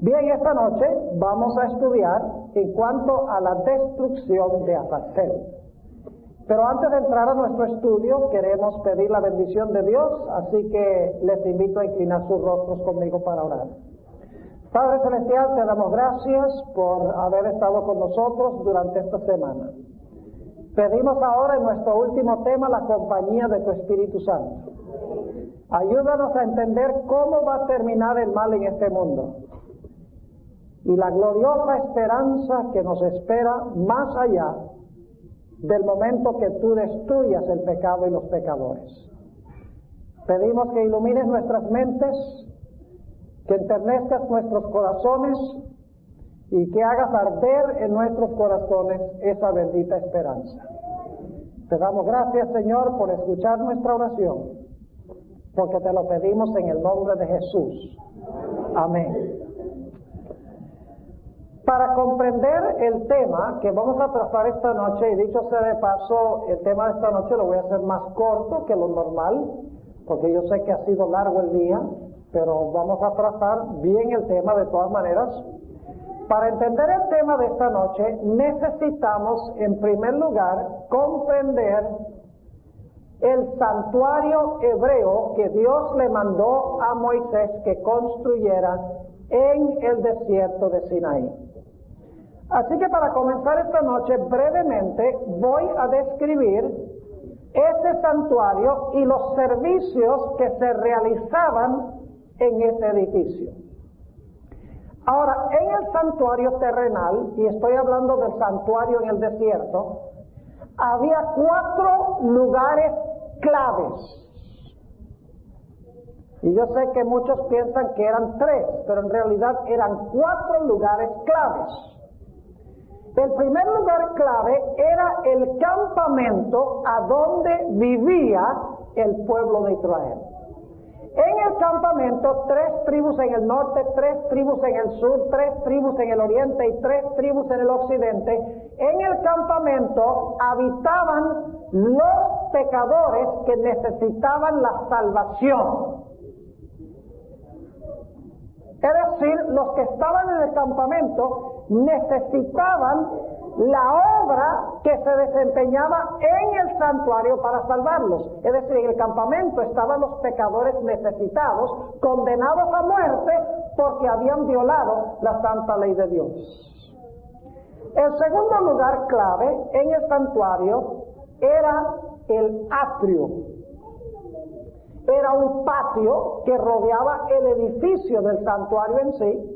Bien, esta noche vamos a estudiar en cuanto a la destrucción de Azazel. Pero antes de entrar a nuestro estudio, queremos pedir la bendición de Dios, así que les invito a inclinar sus rostros conmigo para orar. Padre Celestial, te damos gracias por haber estado con nosotros durante esta semana. Pedimos ahora en nuestro último tema la compañía de tu Espíritu Santo. Ayúdanos a entender cómo va a terminar el mal en este mundo y la gloriosa esperanza que nos espera más allá del momento que tú destruyas el pecado y los pecadores. Pedimos que ilumines nuestras mentes, que enternezcas nuestros corazones y que hagas arder en nuestros corazones esa bendita esperanza. Te damos gracias, Señor, por escuchar nuestra oración, porque te lo pedimos en el nombre de Jesús. Amén. Para comprender el tema que vamos a tratar esta noche, y dicho sea de paso, el tema de esta noche lo voy a hacer más corto que lo normal, porque yo sé que ha sido largo el día, pero vamos a tratar bien el tema de todas maneras. Para entender el tema de esta noche, necesitamos, en primer lugar, comprender el santuario hebreo que Dios le mandó a Moisés que construyera en el desierto de Sinaí. Así que para comenzar esta noche, brevemente voy a describir ese santuario y los servicios que se realizaban en ese edificio. Ahora, en el santuario terrenal, y estoy hablando del santuario en el desierto, había 4 lugares claves. Y yo sé que muchos piensan que eran 3, pero en realidad eran 4 lugares claves. El primer lugar clave era el campamento a donde vivía el pueblo de Israel. En el campamento, 3 tribus en el norte, 3 tribus en el sur, 3 tribus en el oriente y 3 tribus en el occidente. En el campamento habitaban los pecadores que necesitaban la salvación. Es decir, los que estaban en el campamento necesitaban la obra que se desempeñaba en el santuario para salvarlos. Es decir, en el campamento estaban los pecadores necesitados, condenados a muerte porque habían violado la santa ley de Dios. El segundo lugar clave en el santuario era el atrio. Era un patio que rodeaba el edificio del santuario en sí.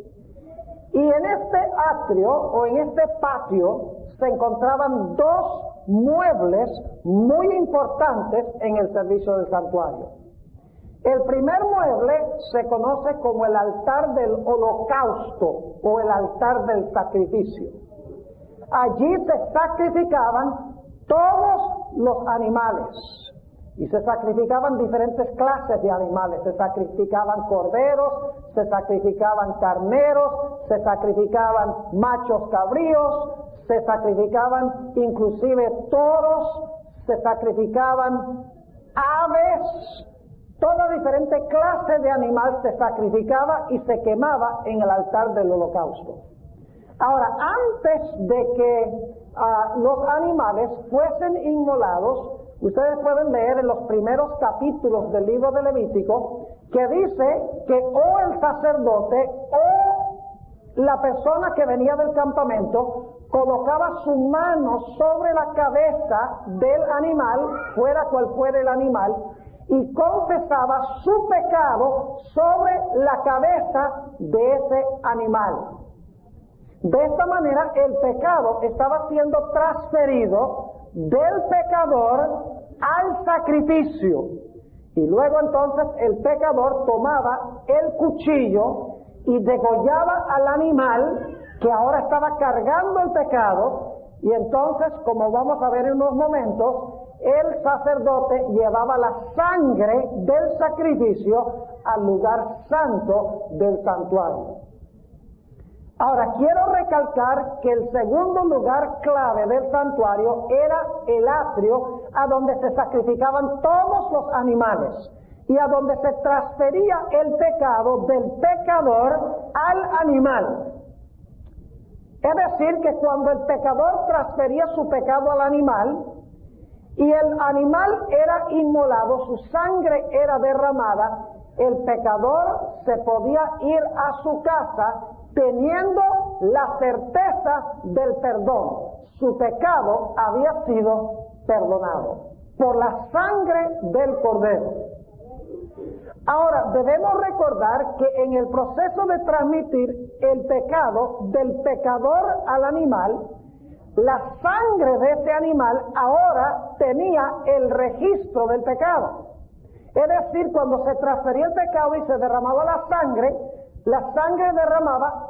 Y en este atrio o en este patio se encontraban 2 muebles muy importantes en el servicio del santuario. El primer mueble se conoce como el altar del holocausto o el altar del sacrificio. Allí se sacrificaban todos los animales. Y se sacrificaban diferentes clases de animales. Se sacrificaban corderos, se sacrificaban carneros, se sacrificaban machos cabríos, se sacrificaban inclusive toros, se sacrificaban aves. Toda diferente clase de animal se sacrificaba y se quemaba en el altar del holocausto. Ahora, antes de que los animales fuesen inmolados, ustedes pueden leer en los primeros capítulos del libro de Levítico que dice que o el sacerdote o la persona que venía del campamento colocaba su mano sobre la cabeza del animal, fuera cual fuera el animal, y confesaba su pecado sobre la cabeza de ese animal. De esta manera el pecado estaba siendo transferido del pecador al sacrificio. Y luego entonces el pecador tomaba el cuchillo y degollaba al animal que ahora estaba cargando el pecado. Y entonces, como vamos a ver en unos momentos, el sacerdote llevaba la sangre del sacrificio al lugar santo del santuario. Ahora, quiero recalcar que el segundo lugar clave del santuario era el atrio, a donde se sacrificaban todos los animales. y a donde se transfería el pecado del pecador al animal. Es decir, que cuando el pecador transfería su pecado al animal y el animal era inmolado, su sangre era derramada, el pecador se podía ir a su casa teniendo la certeza del perdón. Su pecado había sido perdonado por la sangre del Cordero. Ahora, debemos recordar que en el proceso de transmitir el pecado del pecador al animal, la sangre de ese animal ahora tenía el registro del pecado. Es decir, cuando se transfería el pecado y se derramaba la sangre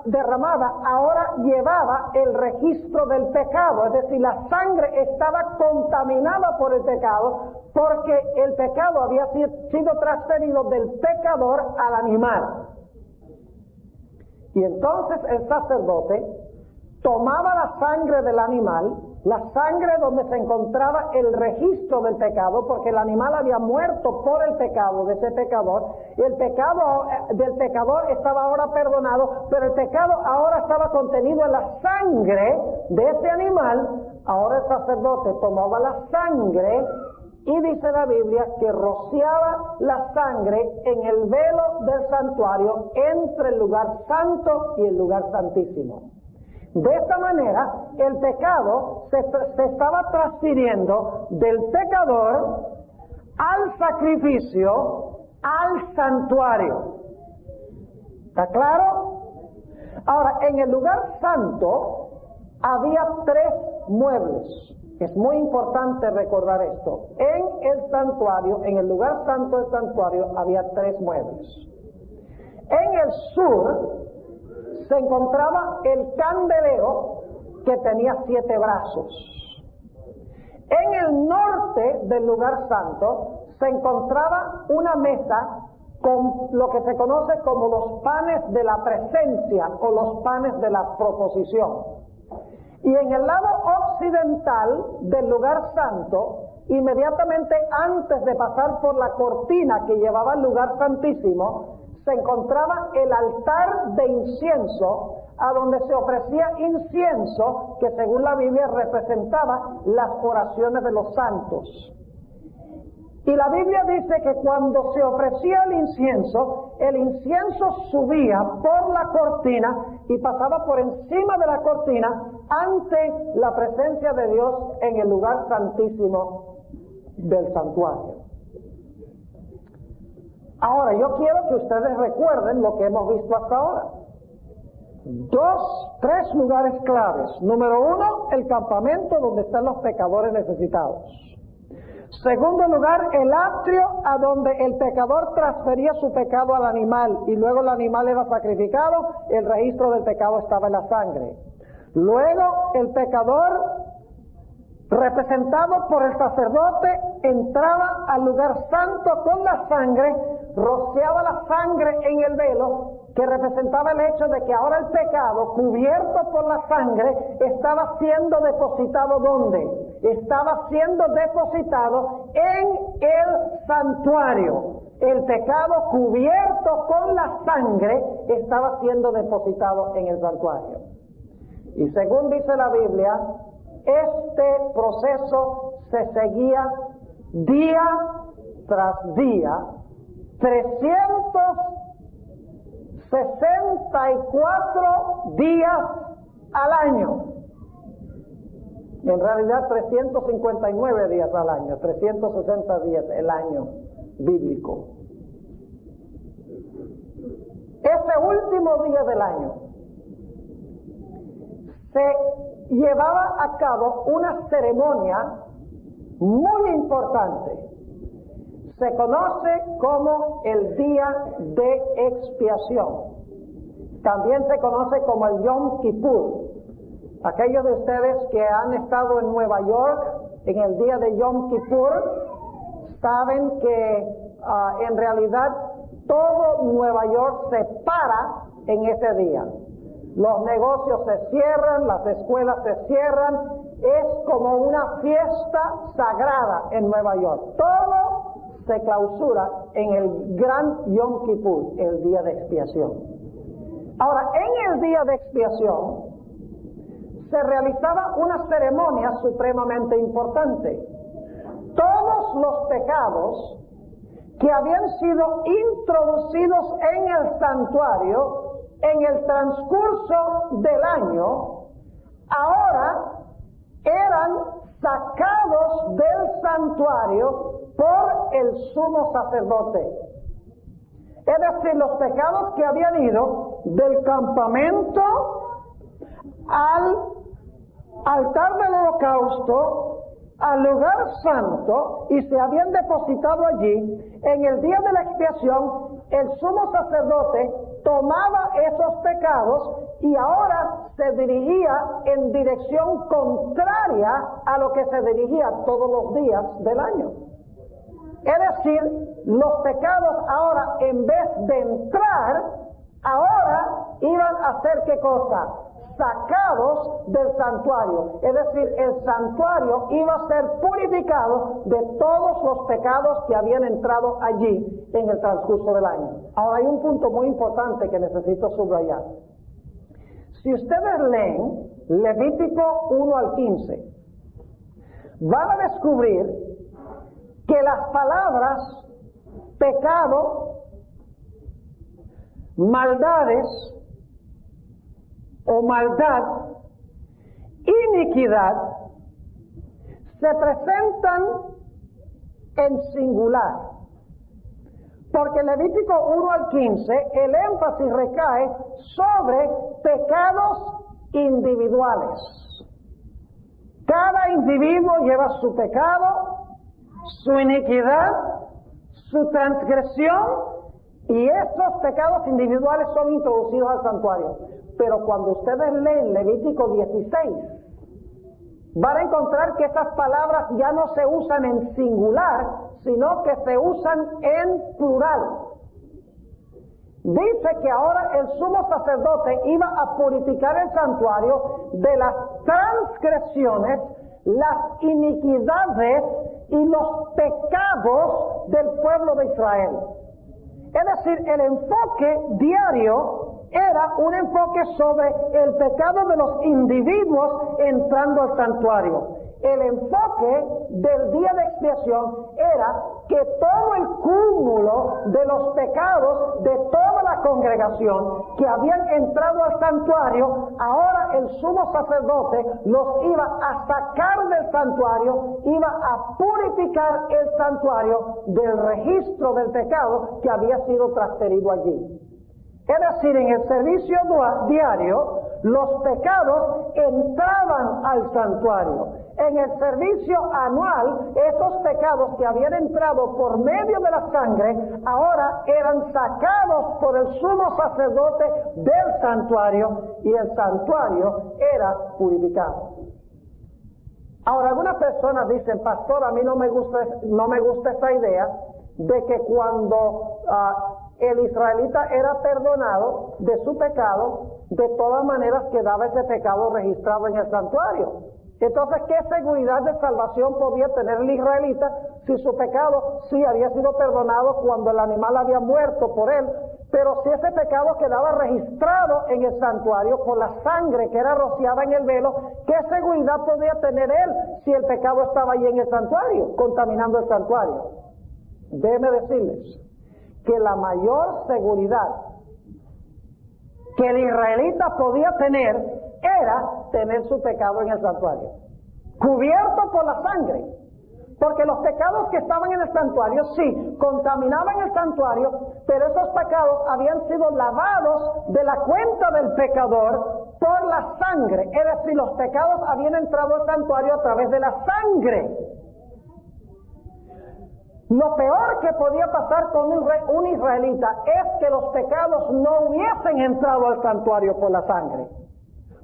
derramada ahora llevaba el registro del pecado. Es decir, la sangre estaba contaminada por el pecado porque el pecado había sido transferido del pecador al animal. Y entonces el sacerdote tomaba la sangre del animal, la sangre donde se encontraba el registro del pecado, porque el animal había muerto por el pecado de ese pecador, y el pecado del pecador estaba ahora perdonado, pero el pecado ahora estaba contenido en la sangre de ese animal. Ahora el sacerdote tomaba la sangre y dice la Biblia que rociaba la sangre en el velo del santuario entre el lugar santo y el lugar santísimo. De esta manera, el pecado se estaba transfiriendo del pecador al sacrificio, al santuario. ¿Está claro? Ahora, en el lugar santo había 3 muebles. Es muy importante recordar esto. En el santuario, en el lugar santo del santuario, había 3 muebles. En el sur se encontraba el candelero que tenía 7 brazos. En el norte del lugar santo se encontraba una mesa con lo que se conoce como los panes de la presencia o los panes de la proposición. Y en el lado occidental del lugar santo, inmediatamente antes de pasar por la cortina que llevaba al lugar santísimo, se encontraba el altar de incienso, a donde se ofrecía incienso que según la Biblia representaba las oraciones de los santos. Y la Biblia dice que cuando se ofrecía el incienso subía por la cortina y pasaba por encima de la cortina ante la presencia de Dios en el lugar santísimo del santuario. Ahora, yo quiero que ustedes recuerden lo que hemos visto hasta ahora. 3 lugares claves. Número 1, el campamento donde están los pecadores necesitados. Segundo lugar, el atrio a donde el pecador transfería su pecado al animal y luego el animal era sacrificado, el registro del pecado estaba en la sangre. Luego, el pecador, representado por el sacerdote, entraba al lugar santo con la sangre, rociaba la sangre en el velo, que representaba el hecho de que ahora el pecado, cubierto por la sangre, estaba siendo depositado ¿dónde? Estaba siendo depositado en el santuario. El pecado cubierto con la sangre estaba siendo depositado en el santuario. Y según dice la Biblia, este proceso se seguía día tras día, 364 días al año. En realidad 359 días al año, 360 días el año bíblico. Ese último día del año se llevaba a cabo una ceremonia muy importante. Se conoce como el día de expiación. También se conoce como el Yom Kippur. Aquellos de ustedes que han estado en Nueva York en el día de Yom Kippur saben que en realidad todo Nueva York se para en ese día. Los negocios se cierran, las escuelas se cierran, es como una fiesta sagrada en Nueva York. Todo se clausura en el gran Yom Kippur, el día de expiación. Ahora, en el día de expiación se realizaba una ceremonia supremamente importante. Todos los pecados que habían sido introducidos en el santuario en el transcurso del año, ahora eran sacados del santuario por el sumo sacerdote. Es decir, los pecados que habían ido del campamento al altar del holocausto, al lugar santo, y se habían depositado allí, en el día de la expiación, el sumo sacerdote tomaba esos pecados y ahora se dirigía en dirección contraria a lo que se dirigía todos los días del año. Es decir, los pecados ahora, en vez de entrar, ahora iban a hacer ¿qué cosa? Sacados del santuario. Es decir, el santuario iba a ser purificado de todos los pecados que habían entrado allí en el transcurso del año. Ahora hay un punto muy importante que necesito subrayar. Si ustedes leen Levítico 1 al 15, van a descubrir que las palabras pecado, maldades o maldad, iniquidad, se presentan en singular. Porque en Levítico 1 al 15 el énfasis recae sobre pecados individuales. Cada individuo lleva su pecado, su iniquidad, su transgresión, y estos pecados individuales son introducidos al santuario. Pero cuando ustedes leen Levítico 16, van a encontrar que esas palabras ya no se usan en singular, sino que se usan en plural. Dice que ahora el sumo sacerdote iba a purificar el santuario de las transgresiones, las iniquidades y los pecados del pueblo de Israel. Es decir, el enfoque diario era un enfoque sobre el pecado de los individuos entrando al santuario. El enfoque del día de expiación era que todo el cúmulo de los pecados de toda la congregación que habían entrado al santuario, ahora el sumo sacerdote los iba a sacar del santuario, iba a purificar el santuario del registro del pecado que había sido transferido allí. Es decir, en el servicio diario, los pecados entraban al santuario. En el servicio anual, esos pecados que habían entrado por medio de la sangre, ahora eran sacados por el sumo sacerdote del santuario, y el santuario era purificado. Ahora, algunas personas dicen: pastor, a mí no me gusta esa idea de que cuando el israelita era perdonado de su pecado, de todas maneras quedaba ese pecado registrado en el santuario. Entonces, ¿qué seguridad de salvación podía tener el israelita si su pecado sí había sido perdonado cuando el animal había muerto por él? Pero si ese pecado quedaba registrado en el santuario por la sangre que era rociada en el velo, ¿qué seguridad podía tener él si el pecado estaba ahí en el santuario, contaminando el santuario? Déjenme decirles que la mayor seguridad que el israelita podía tener era tener su pecado en el santuario, cubierto por la sangre. Porque los pecados que estaban en el santuario, sí, contaminaban el santuario, pero esos pecados habían sido lavados de la cuenta del pecador por la sangre. Es decir, los pecados habían entrado al santuario a través de la sangre. Lo peor que podía pasar con un israelita es que los pecados no hubiesen entrado al santuario por la sangre.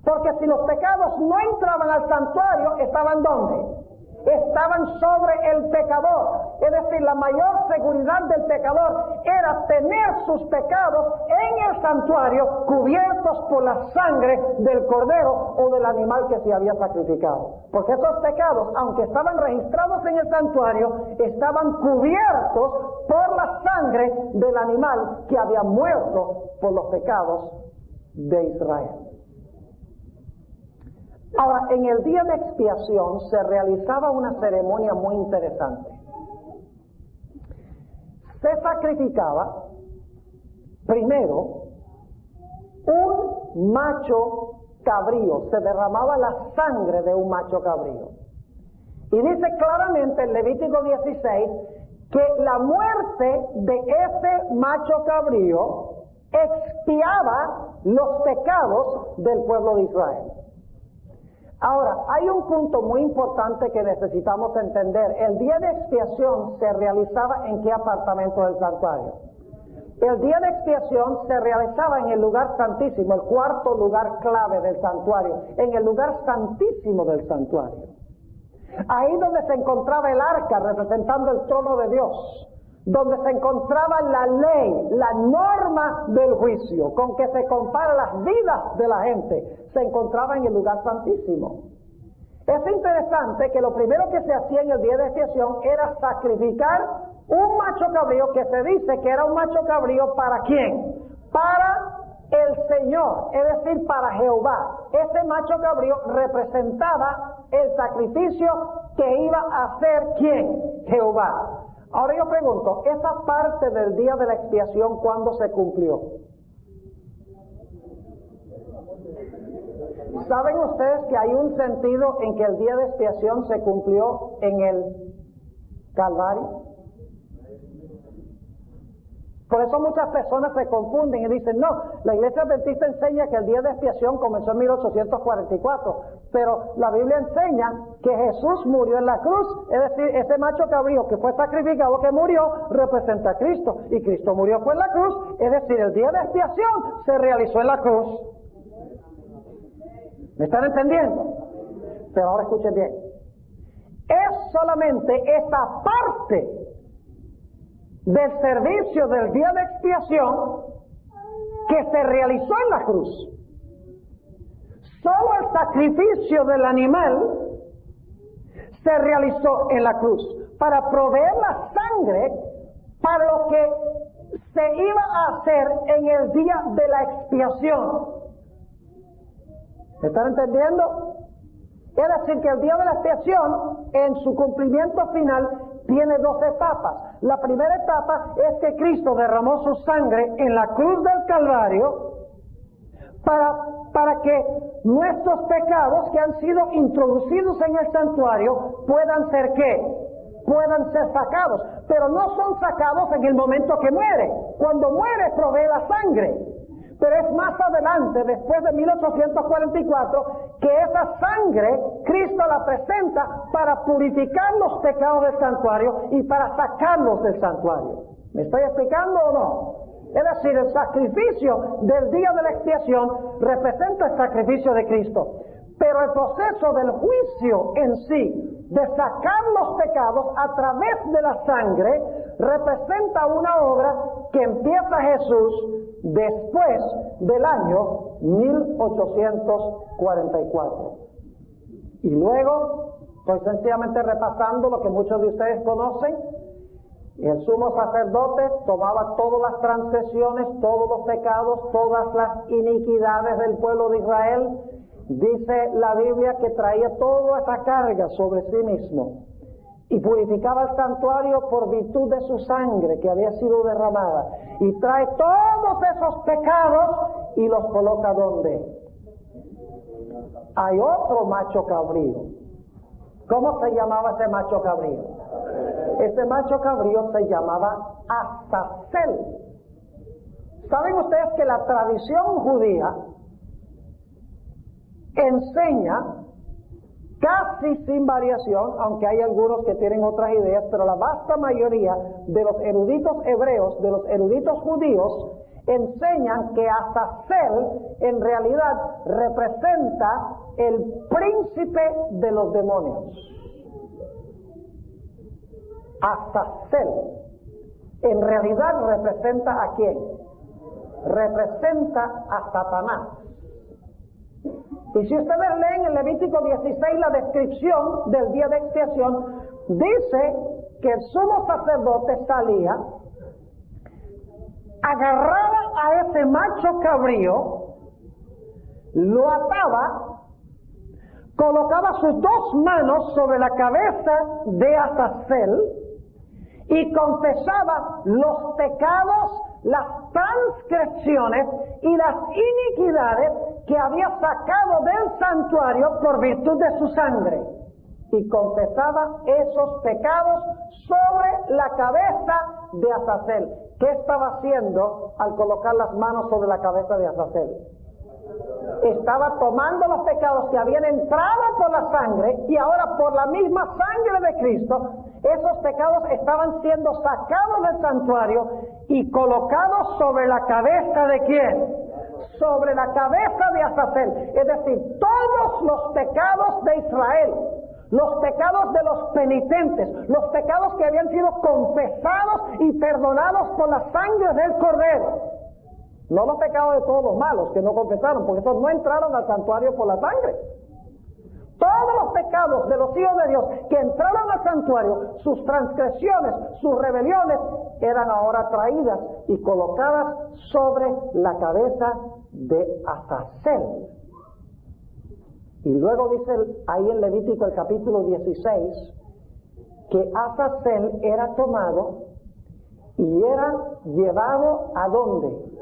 Porque si los pecados no entraban al santuario, ¿estaban dónde? estaban sobre el pecador. Es decir, la mayor seguridad del pecador era tener sus pecados en el santuario cubiertos por la sangre del cordero o del animal que se había sacrificado. Porque esos pecados, aunque estaban registrados en el santuario, estaban cubiertos por la sangre del animal que había muerto por los pecados de Israel. Ahora, en el día de expiación se realizaba una ceremonia muy interesante. Se sacrificaba primero un macho cabrío, se derramaba la sangre de un macho cabrío. Y dice claramente en Levítico 16 que la muerte de ese macho cabrío expiaba los pecados del pueblo de Israel. Ahora, hay un punto muy importante que necesitamos entender. El día de expiación se realizaba ¿en qué apartamento del santuario? El día de expiación se realizaba en el lugar santísimo, el cuarto lugar clave del santuario, en el lugar santísimo del santuario. Ahí donde se encontraba el arca representando el trono de Dios, donde se encontraba la ley, la norma del juicio, con que se compara las vidas de la gente, se encontraba en el lugar santísimo. Es interesante que lo primero que se hacía en el día de expiación era sacrificar un macho cabrío, que se dice que era un macho cabrío ¿para quién? Para el Señor, es decir, para Jehová. Ese macho cabrío representaba el sacrificio que iba a hacer ¿quién? Jehová. Ahora yo pregunto, esa parte del día de la expiación, ¿cuándo se cumplió? ¿Saben ustedes que hay un sentido en que el día de expiación se cumplió en el Calvario? Por eso muchas personas se confunden y dicen, no, la Iglesia Adventista enseña que el día de expiación comenzó en 1844, pero la Biblia enseña que Jesús murió en la cruz, es decir, ese macho cabrío que fue sacrificado, que murió, representa a Cristo, y Cristo murió fue en la cruz, es decir, el día de expiación se realizó en la cruz. ¿Me están entendiendo? Pero ahora escuchen bien, es solamente esa parte del servicio del día de expiación que se realizó en la cruz. Solo el sacrificio del animal se realizó en la cruz para proveer la sangre para lo que se iba a hacer en el día de la expiación. ¿Me están entendiendo? Es decir, que el día de la expiación, en su cumplimiento final, tiene dos etapas. La primera etapa es que Cristo derramó su sangre en la cruz del Calvario para que nuestros pecados que han sido introducidos en el santuario puedan ser ¿qué? Puedan ser sacados. Pero no son sacados en el momento que muere. Cuando muere provee la sangre. Pero es más adelante, después de 1844, que esa sangre Cristo la presenta para purificar los pecados del santuario y para sacarlos del santuario. ¿Me estoy explicando o no? Es decir, el sacrificio del día de la expiación representa el sacrificio de Cristo. Pero el proceso del juicio en sí, de sacar los pecados a través de la sangre, representa una obra que empieza Jesús después del año 1844. Y luego, estoy sencillamente repasando lo que muchos de ustedes conocen. El sumo sacerdote tomaba todas las transgresiones, todos los pecados, todas las iniquidades del pueblo de Israel. Dice la Biblia que traía toda esa carga sobre sí mismo y purificaba el santuario por virtud de su sangre que había sido derramada, y trae todos esos pecados y los coloca ¿dónde? Hay otro macho cabrío. ¿Cómo se llamaba ese macho cabrío? Ese macho cabrío se llamaba Azazel. ¿Saben ustedes que la tradición judía enseña casi sin variación, aunque hay algunos que tienen otras ideas, pero la vasta mayoría de los eruditos hebreos, de los eruditos judíos, enseñan que Azazel en realidad representa el príncipe de los demonios. Azazel en realidad representa ¿a quién? Representa a Satanás. Y si ustedes leen en Levítico 16 la descripción del día de expiación, dice que el sumo sacerdote salía, agarraba a ese macho cabrío, lo ataba, colocaba sus dos manos sobre la cabeza de Azazel y confesaba los pecados, las transgresiones y las iniquidades que había sacado del santuario por virtud de su sangre. Y confesaba esos pecados sobre la cabeza de Azazel. ¿Qué estaba haciendo al colocar las manos sobre la cabeza de Azazel? Estaba tomando los pecados que habían entrado por la sangre y ahora por la misma sangre de Cristo, esos pecados estaban siendo sacados del santuario y colocados sobre la cabeza de ¿quién? Sobre la cabeza de Azazel. Es decir, todos los pecados de Israel, los pecados de los penitentes, los pecados que habían sido confesados y perdonados por la sangre del Cordero. No los pecados de todos los malos que no confesaron, porque esos no entraron al santuario por la sangre. Todos los pecados de los hijos de Dios que entraron al santuario, sus transgresiones, sus rebeliones, eran ahora traídas y colocadas sobre la cabeza de Azazel. Y luego dice ahí en Levítico el capítulo 16 que Azazel era tomado y era llevado ¿a dónde?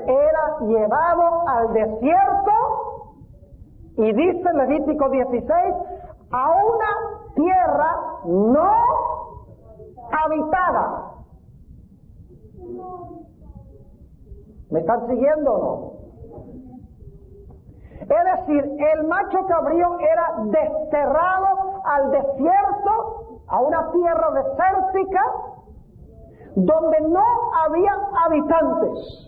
Era llevado al desierto y dice Levítico 16 a una tierra no habitada. ¿Me están siguiendo o no? Es decir, el macho cabrío era desterrado al desierto, a una tierra desértica donde no había habitantes.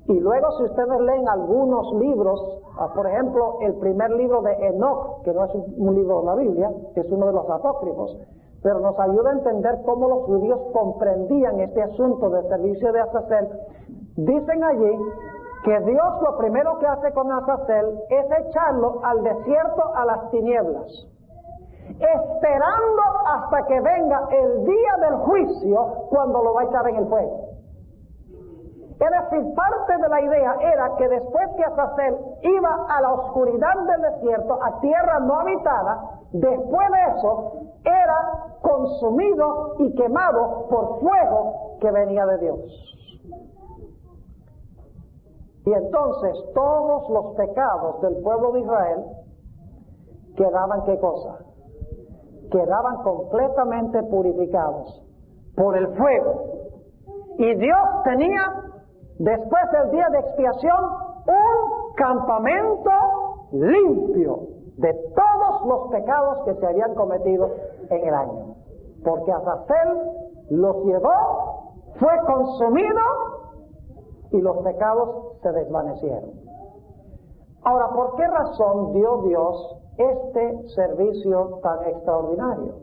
Y luego si ustedes leen algunos libros, por ejemplo el primer libro de Enoc, que no es un libro de la Biblia, es uno de los apócrifos, pero nos ayuda a entender cómo los judíos comprendían este asunto del servicio de Azazel. Dicen allí que Dios lo primero que hace con Azazel es echarlo al desierto, a las tinieblas, esperando hasta que venga el día del juicio, cuando lo va a echar en el fuego. Es decir, parte de la idea era que después que Azazel iba a la oscuridad del desierto, a tierra no habitada, después de eso era consumido y quemado por fuego que venía de Dios. Y entonces todos los pecados del pueblo de Israel quedaban ¿qué cosa? Quedaban completamente purificados por el fuego. Y Dios tenía, después del día de expiación, un campamento limpio de todos los pecados que se habían cometido en el año. Porque Azazel los llevó, fue consumido y los pecados se desvanecieron. Ahora, ¿por qué razón dio Dios este servicio tan extraordinario?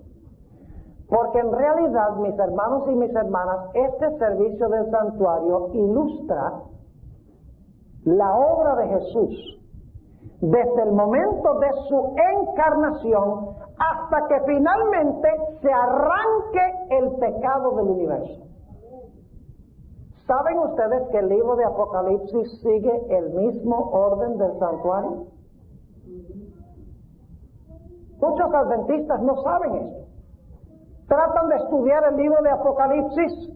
Porque en realidad, mis hermanos y mis hermanas, este servicio del santuario ilustra la obra de Jesús desde el momento de su encarnación hasta que finalmente se arranque el pecado del universo. ¿Saben ustedes que el libro de Apocalipsis sigue el mismo orden del santuario? Muchos adventistas no saben esto. Tratan de estudiar el libro de Apocalipsis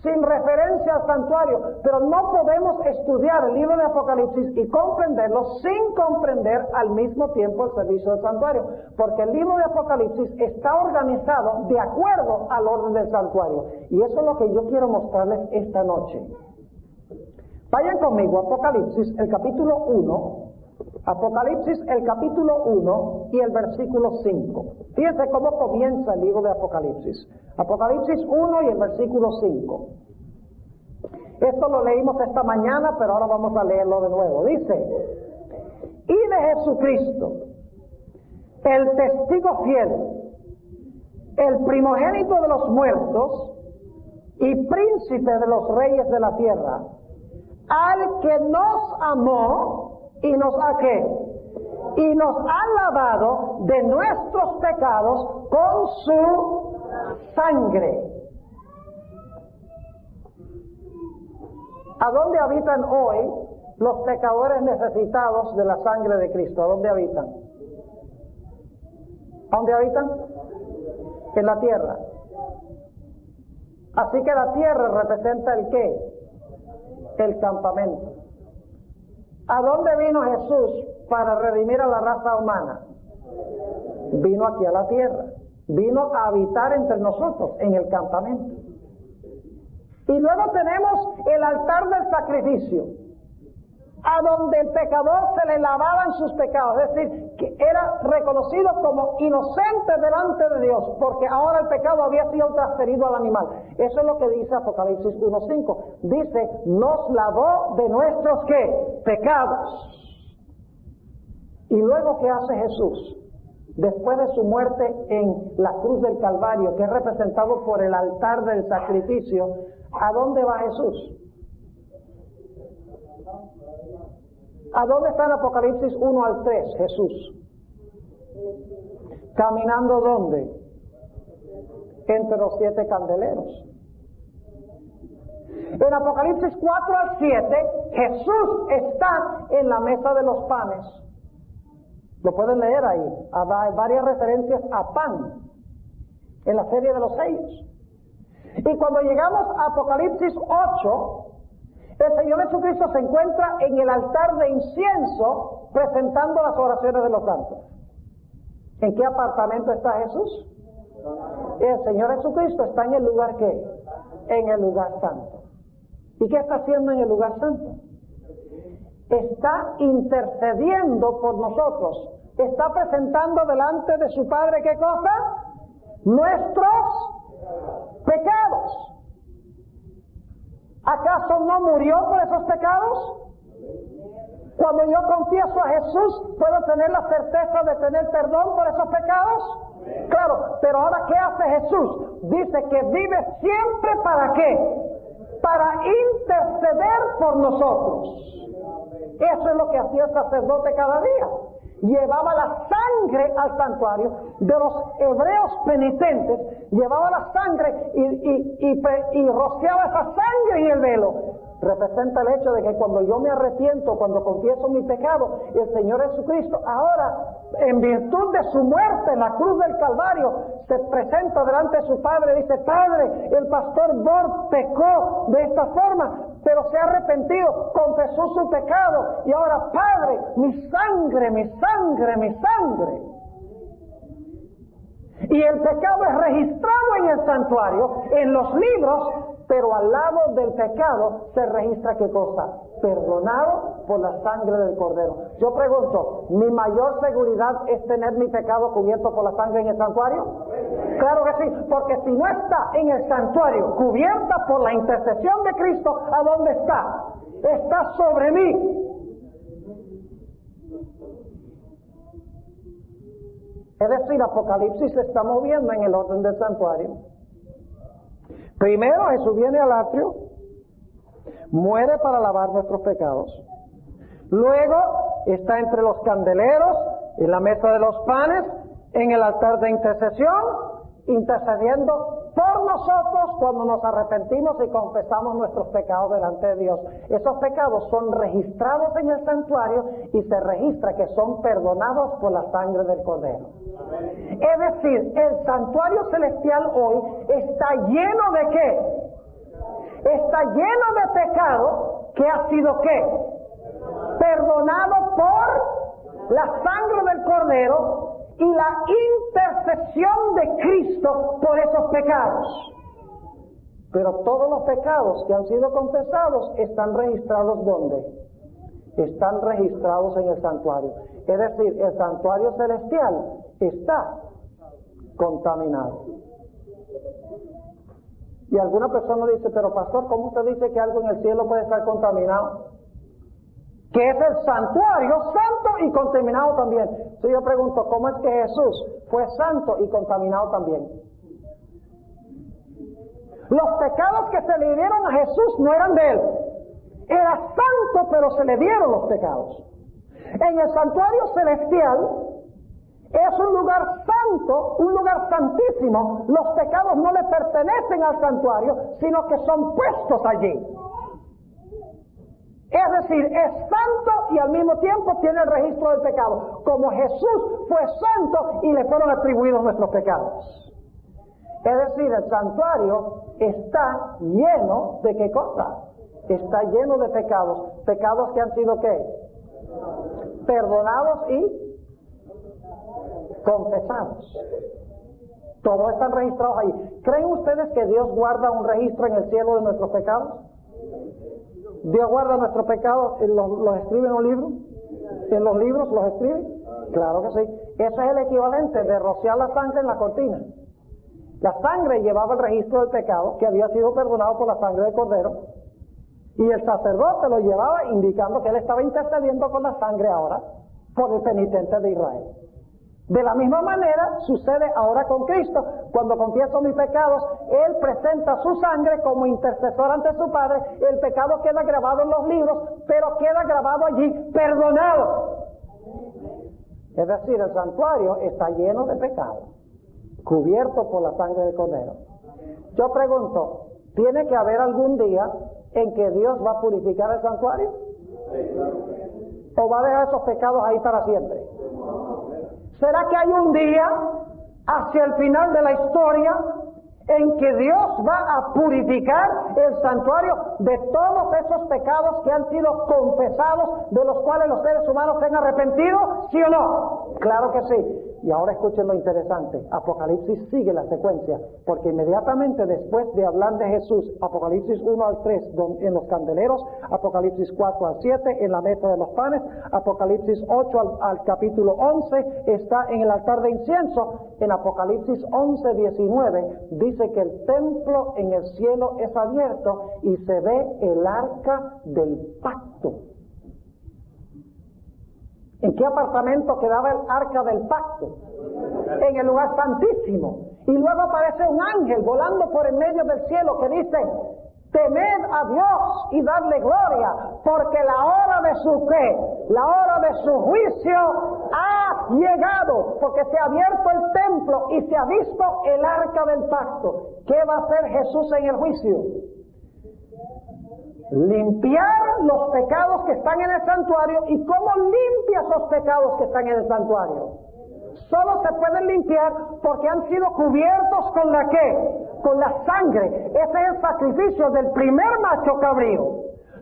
sin referencia al santuario, pero no podemos estudiar el libro de Apocalipsis y comprenderlo sin comprender al mismo tiempo el servicio del santuario, porque el libro de Apocalipsis está organizado de acuerdo al orden del santuario, y eso es lo que yo quiero mostrarles esta noche. Vayan conmigo a Apocalipsis, el capítulo 1, Apocalipsis, el capítulo 1 y el versículo 5. Fíjense cómo comienza el libro de Apocalipsis. Apocalipsis 1 y el versículo 5. Esto lo leímos esta mañana, pero ahora vamos a leerlo de nuevo. Dice: y de Jesucristo, el testigo fiel, el primogénito de los muertos y príncipe de los reyes de la tierra, al que nos amó y nos ha ¿qué? Y nos ha lavado de nuestros pecados con su sangre. ¿A dónde habitan hoy los pecadores necesitados de la sangre de Cristo? ¿A dónde habitan? ¿A dónde habitan? En la tierra. Así que la tierra representa el ¿qué? El campamento. ¿A dónde vino Jesús para redimir a la raza humana? Vino aquí a la tierra. Vino a habitar entre nosotros en el campamento. Y luego tenemos el altar del sacrificio, a donde el pecador se le lavaban sus pecados, es decir, que era reconocido como inocente delante de Dios, porque ahora el pecado había sido transferido al animal. Eso es lo que dice Apocalipsis 1:5. Dice, nos lavó de nuestros ¿qué? Pecados. Y luego, ¿qué hace Jesús? Después de su muerte en la cruz del Calvario, que es representado por el altar del sacrificio, ¿a dónde va Jesús? ¿A dónde está en Apocalipsis 1 al 3 Jesús? ¿Caminando dónde? Entre los 7 candeleros. En Apocalipsis 4 al 7, Jesús está en la mesa de los panes. Lo pueden leer ahí. Hay varias referencias a pan en la serie de los sellos. Y cuando llegamos a Apocalipsis 8, el Señor Jesucristo se encuentra en el altar de incienso presentando las oraciones de los santos. ¿En qué apartamento está Jesús? El Señor Jesucristo está en el lugar ¿qué? En el lugar santo. ¿Y qué está haciendo en el lugar santo? Está intercediendo por nosotros. Está presentando delante de su Padre ¿qué cosa? Nuestros pecados. ¿Acaso no murió por esos pecados? Cuando yo confieso a Jesús, ¿puedo tener la certeza de tener perdón por esos pecados? Claro, pero ahora ¿qué hace Jesús? Dice que vive siempre ¿para qué? Para interceder por nosotros. Eso es lo que hacía el sacerdote cada día. Llevaba la sangre al santuario de los hebreos penitentes, llevaba la sangre y rociaba esa sangre en el velo. Representa el hecho de que cuando yo me arrepiento, cuando confieso mi pecado, el Señor Jesucristo ahora, en virtud de su muerte en la cruz del Calvario, se presenta delante de su Padre y dice: Padre, el pastor Bord pecó de esta forma, pero se ha arrepentido, confesó su pecado, y ahora, Padre, mi sangre, mi sangre, mi sangre. Y el pecado es registrado en el santuario, en los libros, pero al lado del pecado se registra ¿qué cosa? Perdonado por la sangre del Cordero. Yo pregunto, ¿mi mayor seguridad es tener mi pecado cubierto por la sangre en el santuario? Claro que sí, porque si no está en el santuario, cubierta por la intercesión de Cristo, ¿a dónde está? Está sobre mí. Es decir, Apocalipsis se está moviendo en el orden del santuario. Primero Jesús viene al atrio, muere para lavar nuestros pecados. Luego está entre los candeleros, en la mesa de los panes, en el altar de intercesión, intercediendo por nosotros cuando nos arrepentimos y confesamos nuestros pecados delante de Dios. Esos pecados son registrados en el santuario y se registra que son perdonados por la sangre del Cordero. Es decir, el santuario celestial hoy está lleno ¿de qué? Está lleno de pecado que ha sido ¿qué? Perdonado por la sangre del Cordero y la intercesión de Cristo por esos pecados. Pero todos los pecados que han sido confesados están registrados ¿dónde? Están registrados en el santuario. Es decir, el santuario celestial está contaminado. Y alguna persona dice: pero pastor, ¿cómo usted dice que algo en el cielo puede estar contaminado? Que es el santuario santo y contaminado también. Entonces yo pregunto, ¿cómo es que Jesús fue santo y contaminado también? Los pecados que se le dieron a Jesús no eran de Él. Era santo, pero se le dieron los pecados. En el santuario celestial es un lugar santo, un lugar santísimo. Los pecados no le pertenecen al santuario, sino que son puestos allí. Es decir, es santo y al mismo tiempo tiene el registro del pecado. Como Jesús fue santo y le fueron atribuidos nuestros pecados. Es decir, el santuario está lleno de ¿qué cosa? Está lleno de pecados. Pecados que han sido ¿qué? Perdonados y confesados. Todos están registrados ahí. ¿Creen ustedes que Dios guarda un registro en el cielo de nuestros pecados? ¿Dios guarda nuestros pecados? ¿Los escribe en un libro? ¿En los libros los escribe? Claro que sí. Eso es el equivalente de rociar la sangre en la cortina. La sangre llevaba el registro del pecado que había sido perdonado por la sangre del Cordero, y el sacerdote lo llevaba indicando que él estaba intercediendo con la sangre ahora por el penitente de Israel. De la misma manera sucede ahora con Cristo. Cuando confieso mis pecados, Él presenta su sangre como intercesor ante su Padre. El pecado queda grabado en los libros, pero queda grabado allí, perdonado. Es decir, el santuario está lleno de pecado, cubierto por la sangre del Cordero. Yo pregunto, ¿tiene que haber algún día en que Dios va a purificar el santuario? ¿O va a dejar esos pecados ahí para siempre? ¿Será que hay un día hacia el final de la historia en que Dios va a purificar el santuario de todos esos pecados que han sido confesados, de los cuales los seres humanos se han arrepentido? ¿Sí o no? Claro que sí. Y ahora escuchen lo interesante. Apocalipsis sigue la secuencia, porque inmediatamente después de hablar de Jesús, Apocalipsis 1 al 3 en los candeleros, Apocalipsis 4 al 7 en la mesa de los panes, Apocalipsis 8 al capítulo 11 está en el altar de incienso. En Apocalipsis 11, 19 dice que el templo en el cielo es abierto y se ve el arca del pacto. ¿En qué apartamento quedaba el arca del pacto? En el lugar santísimo. Y luego aparece un ángel volando por en medio del cielo que dice: temed a Dios y dadle gloria, porque la hora de su ¿qué? La hora de su juicio ha llegado, porque se ha abierto el templo y se ha visto el arca del pacto. ¿Qué va a hacer Jesús en el juicio? Limpiar los pecados que están en el santuario. ¿Y cómo limpia esos pecados que están en el santuario? Solo se pueden limpiar porque han sido cubiertos con la ¿qué? Con la sangre. Ese es el sacrificio del primer macho cabrío.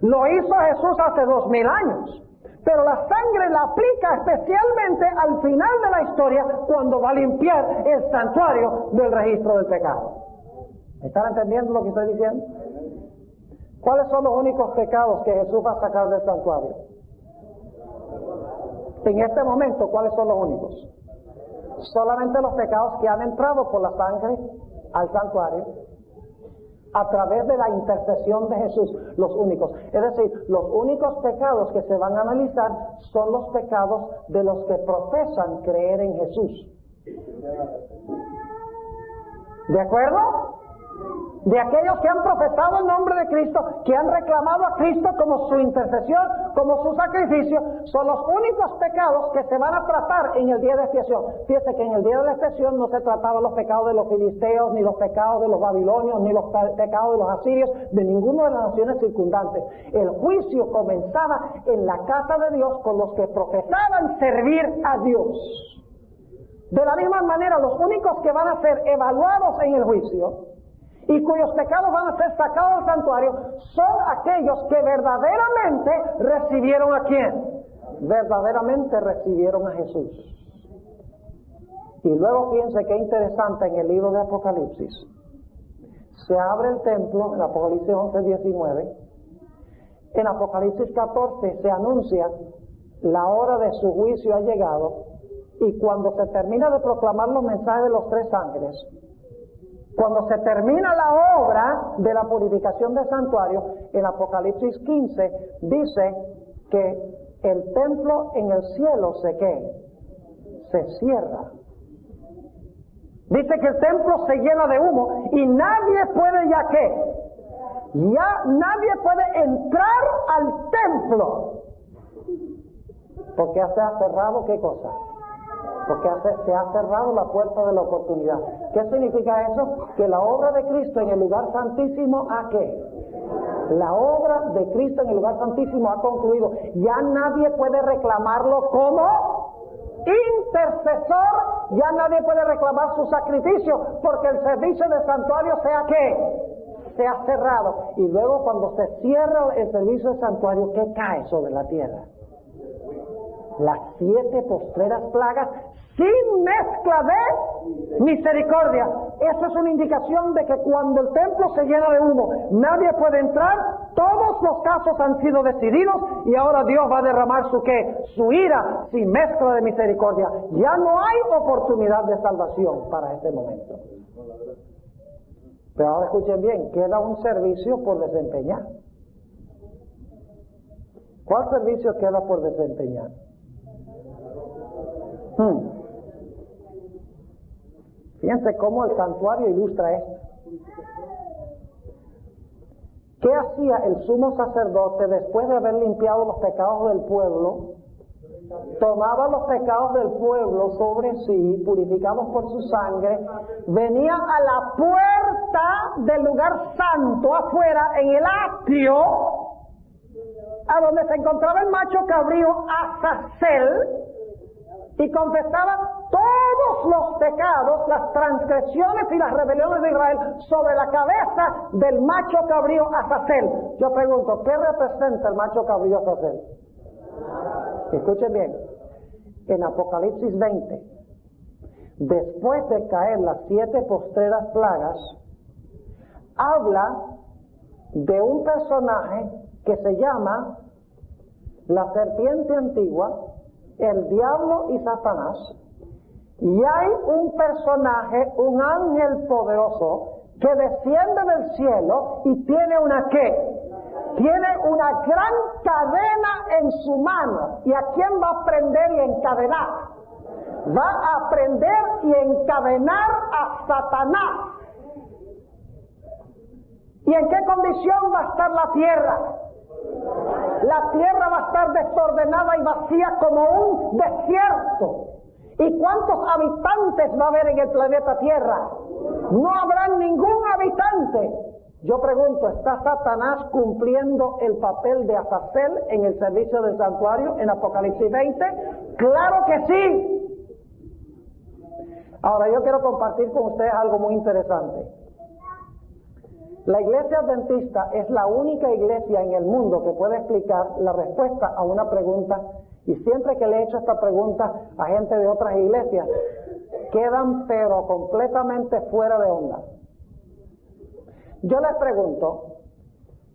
Lo hizo Jesús hace 2000 años. Pero la sangre la aplica especialmente al final de la historia, cuando va a limpiar el santuario del registro del pecado. ¿Están entendiendo lo que estoy diciendo? ¿Cuáles son los únicos pecados que Jesús va a sacar del santuario? En este momento, ¿cuáles son los únicos? Solamente los pecados que han entrado por la sangre al santuario a través de la intercesión de Jesús, los únicos. Es decir, los únicos pecados que se van a analizar son los pecados de los que profesan creer en Jesús. ¿De acuerdo? De aquellos que han profesado el nombre de Cristo, que han reclamado a Cristo como su intercesión, como su sacrificio, son los únicos pecados que se van a tratar en el día de expiación. Fíjese que en el día de la expiación no se trataban los pecados de los filisteos, ni los pecados de los babilonios, ni los pecados de los asirios, de ninguna de las naciones circundantes. El juicio comenzaba en la casa de Dios con los que profesaban servir a Dios. De la misma manera, los únicos que van a ser evaluados en el juicio y cuyos pecados van a ser sacados del santuario son aquellos que verdaderamente recibieron ¿a quién? Verdaderamente recibieron a Jesús. Y luego fíjense qué interesante, en el libro de Apocalipsis se abre el templo, en Apocalipsis 11, 19. En Apocalipsis 14 se anuncia la hora de su juicio ha llegado, y cuando se termina de proclamar los mensajes de los tres ángeles, cuando se termina la obra de la purificación del santuario, en Apocalipsis 15 dice que el templo en el cielo se cierra. Dice que el templo se llena de humo y nadie nadie puede ya qué. Ya nadie puede entrar al templo. Porque se ha cerrado ¿qué cosa? Porque se ha cerrado la puerta de la oportunidad. ¿Qué significa eso? Que la obra de Cristo en el lugar santísimo, ¿a qué? La obra de Cristo en el lugar santísimo ha concluido. Ya nadie puede reclamarlo como intercesor, ya nadie puede reclamar su sacrificio, porque el servicio del santuario sea ¿qué? Se ha cerrado. Y luego cuando se cierra el servicio del santuario, ¿qué cae sobre la tierra? Las 7 postreras plagas sin mezcla de misericordia. Eso es una indicación de que cuando el templo se llena de humo, nadie puede entrar. Todos los casos han sido decididos y ahora Dios va a derramar su ¿qué? Su ira sin mezcla de misericordia. Ya no hay oportunidad de salvación para este momento. Pero ahora escuchen bien, queda un servicio por desempeñar. ¿Cuál servicio queda por desempeñar? Fíjense cómo el santuario ilustra esto. ¿Qué hacía el sumo sacerdote después de haber limpiado los pecados del pueblo? Tomaba los pecados del pueblo sobre sí, purificados por su sangre, venía a la puerta del lugar santo afuera, en el atrio, a donde se encontraba el macho cabrío Azazel, y confesaba todos los pecados, las transgresiones y las rebeliones de Israel sobre la cabeza del macho cabrío Azazel. Yo pregunto, ¿qué representa el macho cabrío Azazel? Escuchen bien, en Apocalipsis 20, después de caer las 7 postreras plagas, habla de un personaje que se llama la serpiente antigua, el diablo y Satanás, y hay un personaje, un ángel poderoso que desciende del cielo y tiene una ¿qué? Tiene una gran cadena en su mano. ¿Y a quién va a prender y encadenar? Va a prender y encadenar a Satanás. ¿Y en qué condición va a estar la tierra? La tierra va a estar desordenada y vacía como un desierto. ¿Y cuántos habitantes va a haber en el planeta Tierra? No habrá ningún habitante. Yo pregunto, ¿está Satanás cumpliendo el papel de Azazel en el servicio del santuario en Apocalipsis 20? ¡Claro que sí! Ahora yo quiero compartir con ustedes algo muy interesante. La iglesia adventista es la única iglesia en el mundo que puede explicar la respuesta a una pregunta, y siempre que le he hecho esta pregunta a gente de otras iglesias, quedan pero completamente fuera de onda. Yo les pregunto,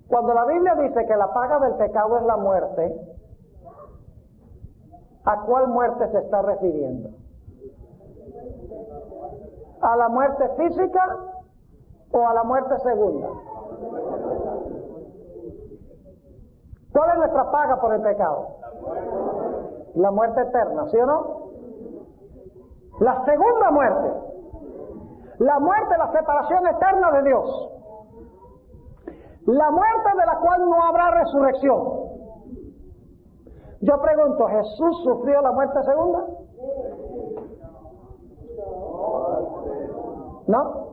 cuando la Biblia dice que la paga del pecado es la muerte, ¿a cuál muerte se está refiriendo? ¿A la muerte física o a la muerte segunda? ¿Cuál es nuestra paga por el pecado? La muerte eterna, ¿sí o no? La segunda muerte, la muerte, la separación eterna de Dios, la muerte de la cual no habrá resurrección. Yo pregunto, ¿Jesús sufrió la muerte segunda? ¿No?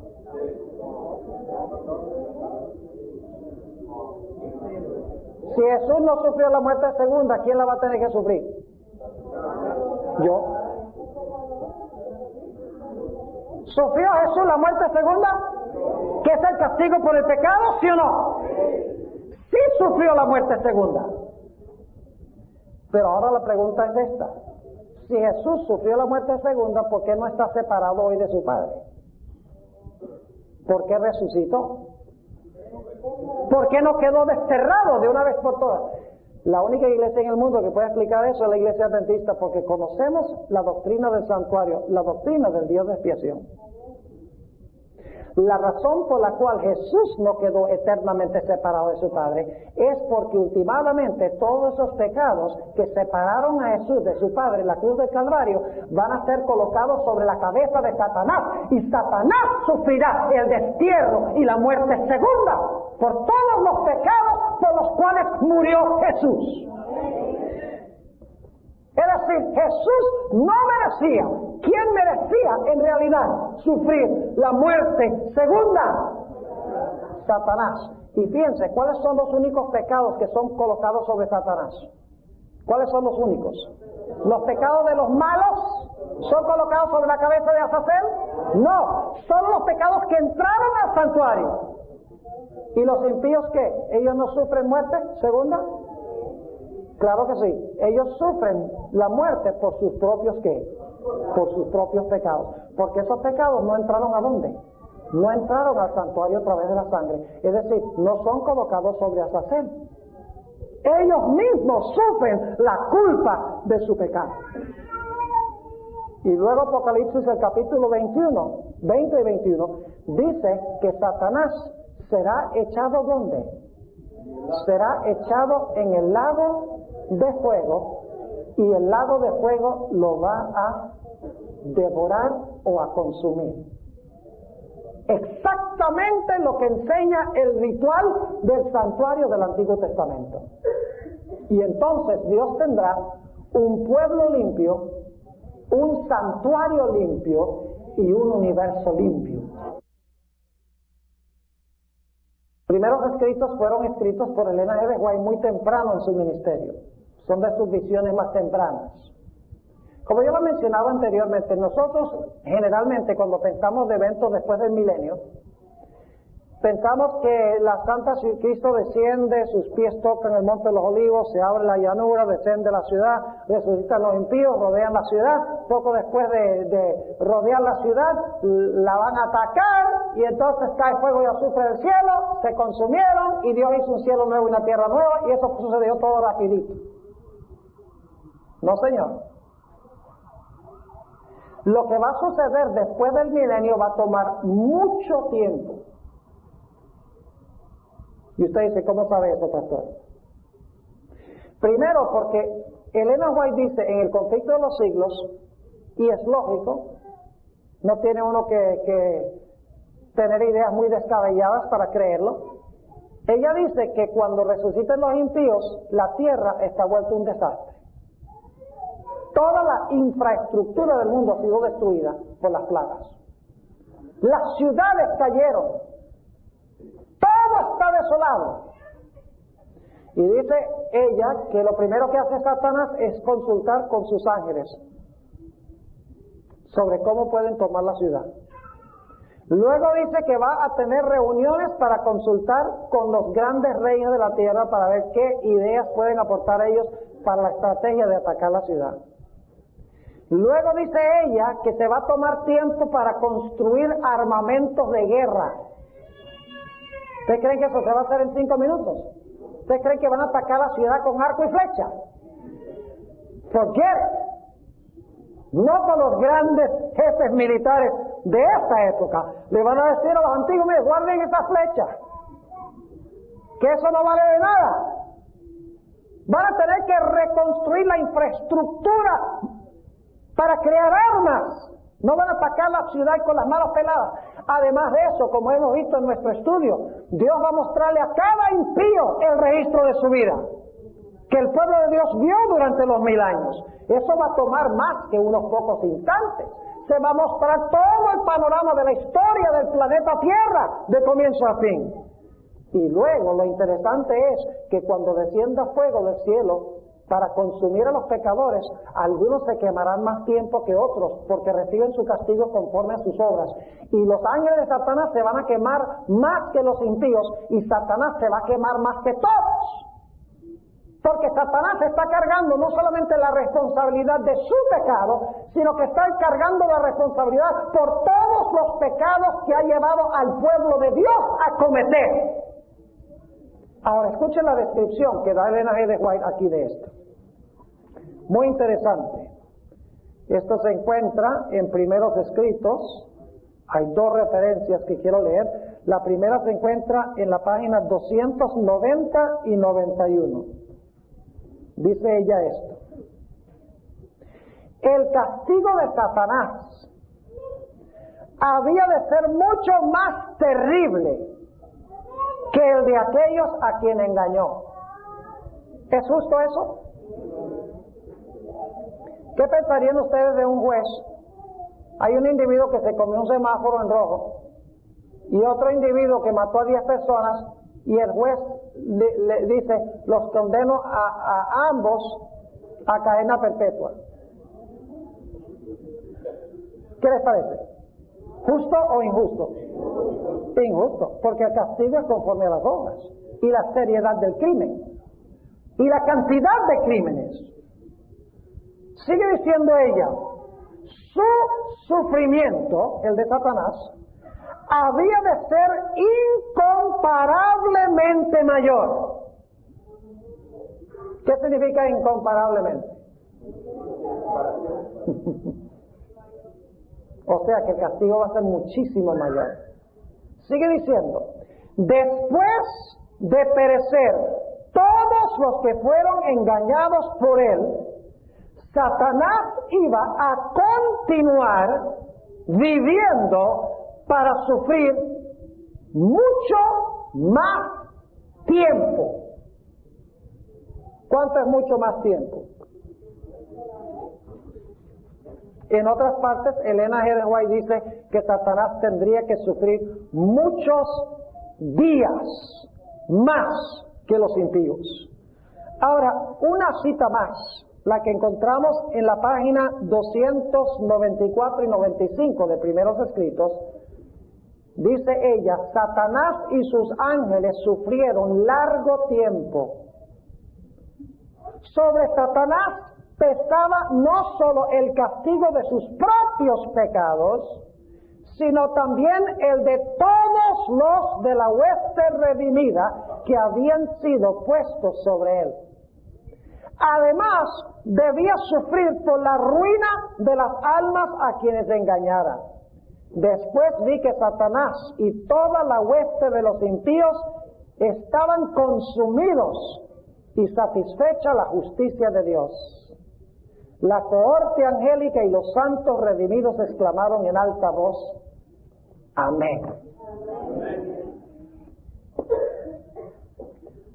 Si Jesús no sufrió la muerte segunda, ¿quién la va a tener que sufrir? Yo. ¿Sufrió Jesús la muerte segunda? ¿Que es el castigo por el pecado, sí o no? Sí sufrió la muerte segunda. Pero ahora la pregunta es esta. Si Jesús sufrió la muerte segunda, ¿por qué no está separado hoy de su Padre? ¿Por qué resucitó? ¿Por qué no quedó desterrado de una vez por todas? La única iglesia en el mundo que puede explicar eso es la iglesia adventista, porque conocemos la doctrina del santuario, la doctrina del Dios de expiación. La razón por la cual Jesús no quedó eternamente separado de su Padre es porque últimamente todos esos pecados que separaron a Jesús de su Padre en la cruz del Calvario van a ser colocados sobre la cabeza de Satanás, y Satanás sufrirá el destierro y la muerte segunda por todos los pecados por los cuales murió Jesús. Es decir, Jesús no merecía. ¿Quién merecía en realidad sufrir la muerte segunda? Satanás. Y fíjense, ¿cuáles son los únicos pecados que son colocados sobre Satanás? ¿Cuáles son los únicos? ¿Los pecados de los malos son colocados sobre la cabeza de Azazel? No, son los pecados que entraron al santuario. ¿Y los impíos qué? ¿Ellos no sufren muerte segunda? Claro que sí. Ellos sufren la muerte por sus propios ¿qué? Por sus propios pecados. Porque esos pecados no entraron ¿a dónde? No entraron al santuario a través de la sangre. Es decir, no son colocados sobre Azazel. Ellos mismos sufren la culpa de su pecado. Y luego Apocalipsis, el capítulo 21, 20 y 21, dice que Satanás será echado ¿dónde? Será echado en el lago de fuego, y el lago de fuego lo va a devorar o a consumir. Exactamente lo que enseña el ritual del santuario del Antiguo Testamento. Y entonces Dios tendrá un pueblo limpio, un santuario limpio y un universo limpio. Los primeros escritos fueron escritos por Elena G. de White muy temprano en su ministerio. Son de sus visiones más tempranas. Como yo lo mencionaba anteriormente, nosotros generalmente cuando pensamos de eventos después del milenio, pensamos que la Santa Cristo desciende, sus pies tocan el Monte de los Olivos, se abre la llanura, desciende la ciudad, resucitan los impíos, rodean la ciudad, poco después de rodear la ciudad, la van a atacar, y entonces cae fuego y azufre del cielo, se consumieron, y Dios hizo un cielo nuevo y una tierra nueva, y eso sucedió todo rapidito. No, señor. Lo que va a suceder después del milenio va a tomar mucho tiempo. Y usted dice, ¿cómo sabe eso, pastor? Primero, porque Elena White dice en el conflicto de los siglos, y es lógico, no tiene uno que tener ideas muy descabelladas para creerlo. Ella dice que cuando resuciten los impíos, la tierra está vuelta un desastre. Toda la infraestructura del mundo ha sido destruida por las plagas. Las ciudades cayeron. Todo está desolado. Y dice ella que lo primero que hace Satanás es consultar con sus ángeles sobre cómo pueden tomar la ciudad. Luego dice que va a tener reuniones para consultar con los grandes reyes de la tierra para ver qué ideas pueden aportar ellos para la estrategia de atacar la ciudad. Luego dice ella que se va a tomar tiempo para construir armamentos de guerra. ¿Ustedes creen que eso se va a hacer en 5 minutos? ¿Ustedes creen que van a atacar la ciudad con arco y flecha? Forget it. No con los grandes jefes militares de esta época. Le van a decir a los antiguos, mire, guarden esa flecha, que eso no vale de nada. Van a tener que reconstruir la infraestructura para crear armas. No van a atacar la ciudad con las manos peladas. Además de eso, como hemos visto en nuestro estudio, Dios va a mostrarle a cada impío el registro de su vida, que el pueblo de Dios vio durante los 1000 años. Eso va a tomar más que unos pocos instantes. Se va a mostrar todo el panorama de la historia del planeta Tierra, de comienzo a fin. Y luego lo interesante es que cuando descienda fuego del cielo para consumir a los pecadores, algunos se quemarán más tiempo que otros, porque reciben su castigo conforme a sus obras. Y los ángeles de Satanás se van a quemar más que los impíos, y Satanás se va a quemar más que todos. Porque Satanás está cargando no solamente la responsabilidad de su pecado, sino que está cargando la responsabilidad por todos los pecados que ha llevado al pueblo de Dios a cometer. Ahora escuchen la descripción que da Elena G. de White aquí de esto. Muy interesante. Esto se encuentra en Primeros Escritos, Hay dos referencias que quiero leer. La primera se encuentra en la página 290 y 91. Dice ella esto: el castigo de Satanás había de ser mucho más terrible que el de aquellos a quien engañó. ¿Es justo eso? ¿Qué pensarían ustedes de un juez? Hay un individuo que se comió un semáforo en rojo y otro individuo que mató a 10 personas, y el juez le dice: los condeno a ambos a cadena perpetua. ¿Qué les parece? ¿Justo o injusto? Injusto, porque el castigo es conforme a las obras y la seriedad del crimen y la cantidad de crímenes. Sigue diciendo ella: su sufrimiento, el de Satanás, había de ser incomparablemente mayor. ¿Qué significa incomparablemente? O sea que el castigo va a ser muchísimo mayor. Sigue diciendo: después de perecer todos los que fueron engañados por él, Satanás iba a continuar viviendo para sufrir mucho más tiempo. ¿Cuánto es mucho más tiempo? En otras partes, Elena G. de White dice que Satanás tendría que sufrir muchos días más que los impíos. Ahora, una cita más, la que encontramos en la página 294 y 95 de Primeros Escritos. Dice ella: Satanás y sus ángeles sufrieron largo tiempo. Sobre Satanás pesaba no solo el castigo de sus propios pecados, sino también el de todos los de la hueste redimida que habían sido puestos sobre él. Además, debía sufrir por la ruina de las almas a quienes engañara. Después vi que Satanás y toda la hueste de los impíos estaban consumidos y satisfecha la justicia de Dios. La cohorte angélica y los santos redimidos exclamaron en alta voz: amén.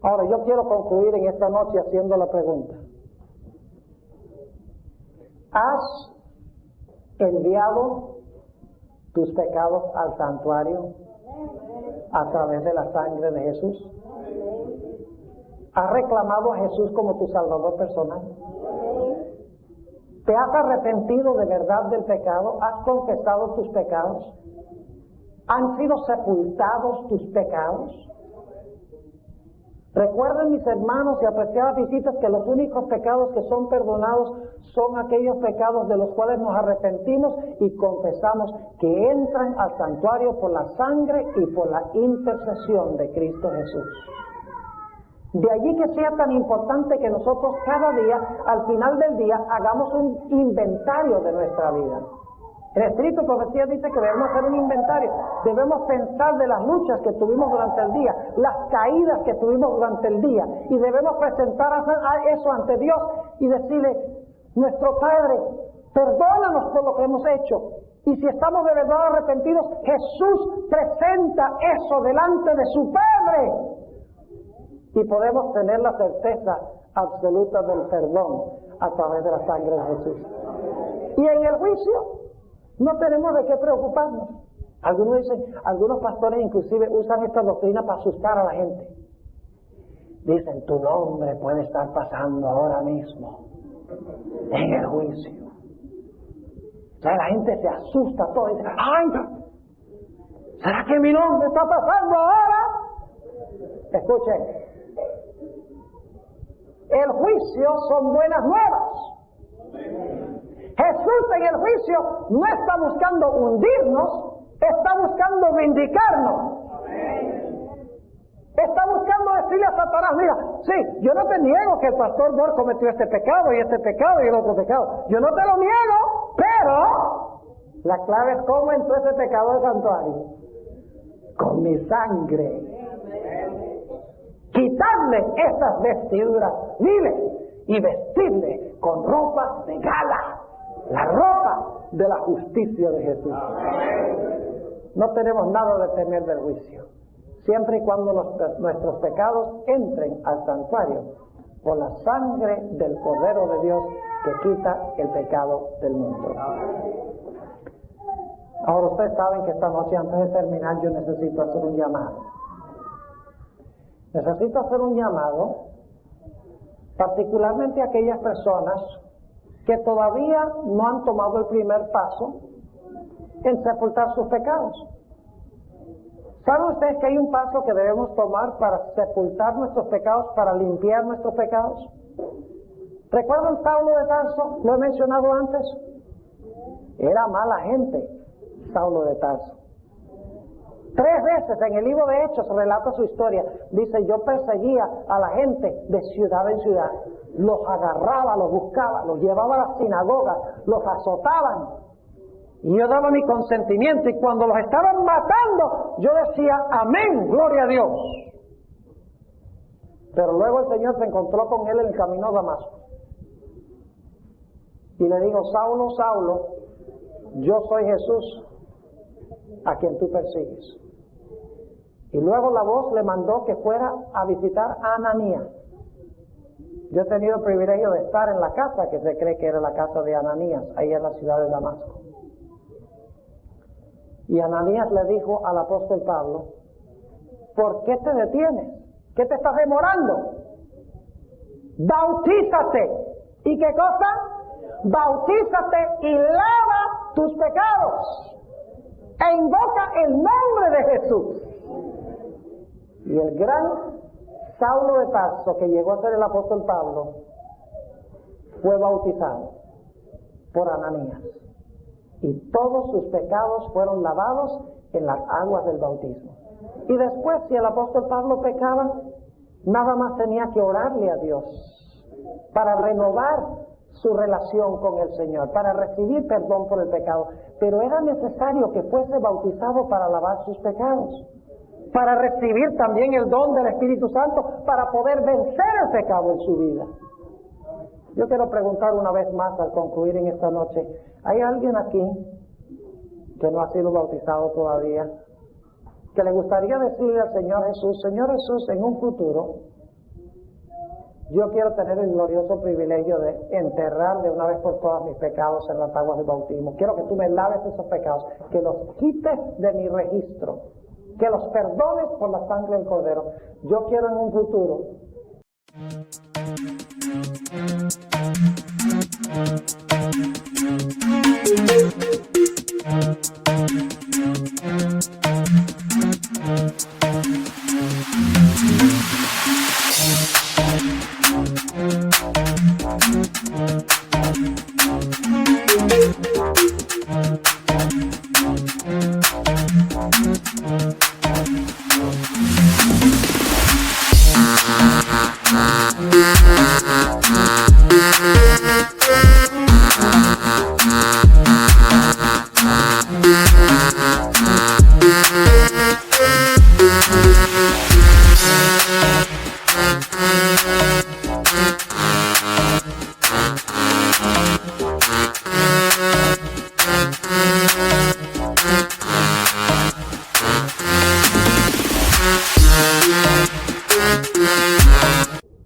Ahora yo quiero concluir en esta noche haciendo la pregunta: ¿has enviado tus pecados al santuario a través de la sangre de Jesús? ¿Has reclamado a Jesús como tu Salvador personal? ¿Te has arrepentido de verdad del pecado? ¿Has confesado tus pecados? ¿Han sido sepultados tus pecados? Recuerden, mis hermanos y apreciadas visitas, que los únicos pecados que son perdonados son aquellos pecados de los cuales nos arrepentimos y confesamos, que entran al santuario por la sangre y por la intercesión de Cristo Jesús. De allí que sea tan importante que nosotros cada día, al final del día, hagamos un inventario de nuestra vida. El Espíritu de Profecía dice que debemos hacer un inventario. Debemos pensar de las luchas que tuvimos durante el día, las caídas que tuvimos durante el día, y debemos presentar eso ante Dios y decirle: nuestro Padre, perdónanos por lo que hemos hecho. Y si estamos de verdad arrepentidos, Jesús presenta eso delante de su Padre. Y podemos tener la certeza absoluta del perdón a través de la sangre de Jesús. Y en el juicio no tenemos de qué preocuparnos. Algunos dicen, algunos pastores inclusive usan esta doctrina para asustar a la gente. Dicen: tu nombre puede estar pasando ahora mismo en el juicio. O sea, la gente se asusta todo y dice: ¡ay! ¿Será que mi nombre está pasando ahora? Escuchen. El juicio son buenas nuevas. Jesús en el juicio no está buscando hundirnos, está buscando vindicarnos. Está buscando decirle a Satanás: mira, sí, yo no te niego que el pastor Bor cometió este pecado y el otro pecado. Yo no te lo niego, pero La clave es cómo entró ese pecado al santuario. Con mi sangre. Quitarle esas vestiduras viles y vestirle con ropa de gala, la ropa de la justicia de Jesús. No tenemos nada de temer del juicio, siempre y cuando nuestros pecados entren al santuario por la sangre del Cordero de Dios que quita el pecado del mundo. Ahora ustedes saben que esta noche, antes de terminar, yo necesito hacer un llamado. Necesito hacer un llamado particularmente a aquellas personas que todavía no han tomado el primer paso en sepultar sus pecados. ¿Saben ustedes que hay un paso que debemos tomar para sepultar nuestros pecados, para limpiar nuestros pecados? ¿Recuerdan Saulo de Tarso? Lo he mencionado antes. Era mala gente, Saulo de Tarso. 3 veces en el libro de Hechos relata su historia. Dice, yo perseguía a la gente de ciudad en ciudad. Los agarraba, los buscaba, los llevaba a las sinagogas, los azotaban. Y yo daba mi consentimiento. Y cuando los estaban matando, yo decía, amén, gloria a Dios. Pero luego el Señor se encontró con él en el camino a Damasco. Y le dijo, Saulo, Saulo, yo soy Jesús, a quien tú persigues. Y luego la voz le mandó que fuera a visitar a Ananías. Yo he tenido el privilegio de estar en la casa que se cree que era la casa de Ananías, ahí en la ciudad de Damasco. Y Ananías le dijo al apóstol Pablo, ¿por qué te detienes? ¿Qué te estás demorando? Bautízate. ¿Y qué cosa? Bautízate y lava tus pecados. E invoca el nombre de Jesús. Y el gran Saulo de Tarso, que llegó a ser el apóstol Pablo, fue bautizado por Ananías. Y todos sus pecados fueron lavados en las aguas del bautismo. Y después, si el apóstol Pablo pecaba, nada más tenía que orarle a Dios para renovar su relación con el Señor, para recibir perdón por el pecado. Pero era necesario que fuese bautizado para lavar sus pecados, para recibir también el don del Espíritu Santo, para poder vencer el pecado en su vida. Yo quiero preguntar una vez más al concluir en esta noche, ¿hay alguien aquí que no ha sido bautizado todavía, que le gustaría decirle al Señor Jesús, en un futuro, yo quiero tener el glorioso privilegio de enterrar de una vez por todas mis pecados en las aguas del bautismo? Quiero que tú me laves esos pecados, que los quites de mi registro, que los perdones por la sangre del Cordero. Yo quiero en un futuro